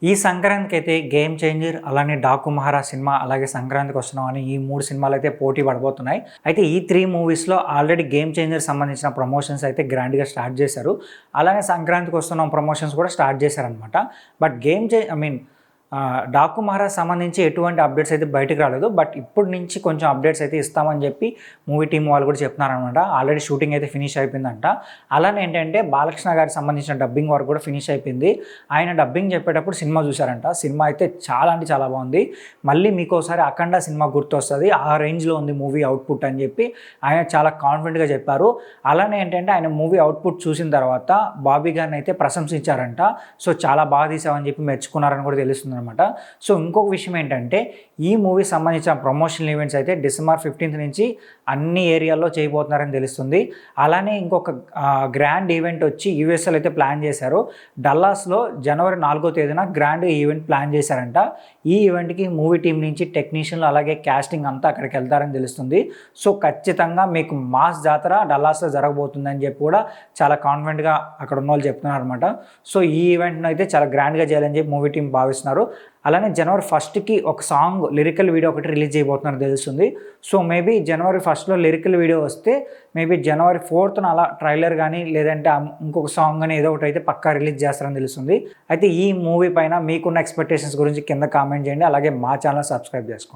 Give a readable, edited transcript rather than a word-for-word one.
ఈ సంక్రాంతికి అయితే గేమ్ చేంజర్, అలానే డాకు మహారాజ్ సినిమా, అలాగే సంక్రాంతికి వస్తున్నాం అని ఈ 3 సినిమాలు అయితే పోటీ పడబోతున్నాయి. అయితే ఈ 3 మూవీస్లో ఆల్రెడీ గేమ్ చేంజర్ సంబంధించిన ప్రమోషన్స్ అయితే గ్రాండ్గా స్టార్ట్ చేశారు. అలానే సంక్రాంతికి వస్తున్నాం ప్రమోషన్స్ కూడా స్టార్ట్ చేశారనమాట. బట్ డాకు మహారాజ్ సంబంధించి ఎటువంటి అప్డేట్స్ అయితే బయటకు రాలేదు. బట్ ఇప్పటి నుంచి కొంచెం అప్డేట్స్ అయితే ఇస్తామని చెప్పి మూవీ టీం వాళ్ళు కూడా చెప్తున్నారనమాట. ఆల్రెడీ షూటింగ్ అయితే ఫినిష్ అయిపోయిందంట. అలానే ఏంటంటే బాలకృష్ణ గారికి సంబంధించిన డబ్బింగ్ వర్క్ కూడా ఫినిష్ అయిపోయింది. ఆయన డబ్బింగ్ చెప్పేటప్పుడు సినిమా చూశారంట. సినిమా అయితే చాలా అంటే చాలా బాగుంది. మళ్ళీ మీకోసారి అఖండ సినిమా గుర్తొస్తుంది, ఆ రేంజ్లో ఉంది మూవీ అవుట్పుట్ అని చెప్పి ఆయన చాలా కాన్ఫిడెంట్గా చెప్పారు. అలానే ఏంటంటే ఆయన మూవీ అవుట్పుట్ చూసిన తర్వాత బాబీ గారిని అయితే ప్రశంసించారంట. సో చాలా బాగా తీసామని చెప్పి మెచ్చుకున్నారని కూడా తెలుస్తుంది అనమాట. సో ఇంకొక విషయం ఏంటంటే ఈ మూవీ సంబంధించిన ప్రమోషనల్ ఈవెంట్స్ అయితే December 15th నుంచి అన్ని ఏరియాల్లో చేయబోతున్నారని తెలుస్తుంది. అలానే ఇంకొక గ్రాండ్ ఈవెంట్ వచ్చి యూఎస్ఏలో అయితే ప్లాన్ చేశారు. డల్లాస్లో January 4వ తేదీన గ్రాండ్ ఈవెంట్ ప్లాన్ చేశారంట. ఈ ఈవెంట్కి మూవీ టీం నుంచి టెక్నీషియన్లు అలాగే క్యాస్టింగ్ అంతా అక్కడికి వెళ్తారని తెలుస్తుంది. సో ఖచ్చితంగా మీకు మాస్ జాతర డల్లాస్లో జరగబోతుందని చెప్పి కూడా చాలా కాన్ఫిడెంట్గా అక్కడ ఉన్న వాళ్ళు చెప్తున్నారు అనమాట. సో ఈ ఈవెంట్ను అయితే చాలా గ్రాండ్గా చేయాలని చెప్పి మూవీ టీం భావిస్తున్నారు. అలానే January 1st ఒక సాంగ్ లిరికల్ వీడియో ఒకటి రిలీజ్ చేయబోతున్నారు తెలుస్తుంది. So maybe January 1st lyrical video వస్తే మేబీ January 4th అలా ట్రైలర్ కానీ లేదంటే ఇంకొక సాంగ్ కానీ ఏదో ఒకటి అయితే పక్కా రిలీజ్ చేస్తారని తెలుస్తుంది. అయితే ఈ మూవీ పైన మీకున్న ఎక్స్పెక్టేషన్స్ గురించి కింద కామెంట్ చేయండి. అలాగే మా ఛానల్ సబ్స్క్రైబ్ చేసుకోండి.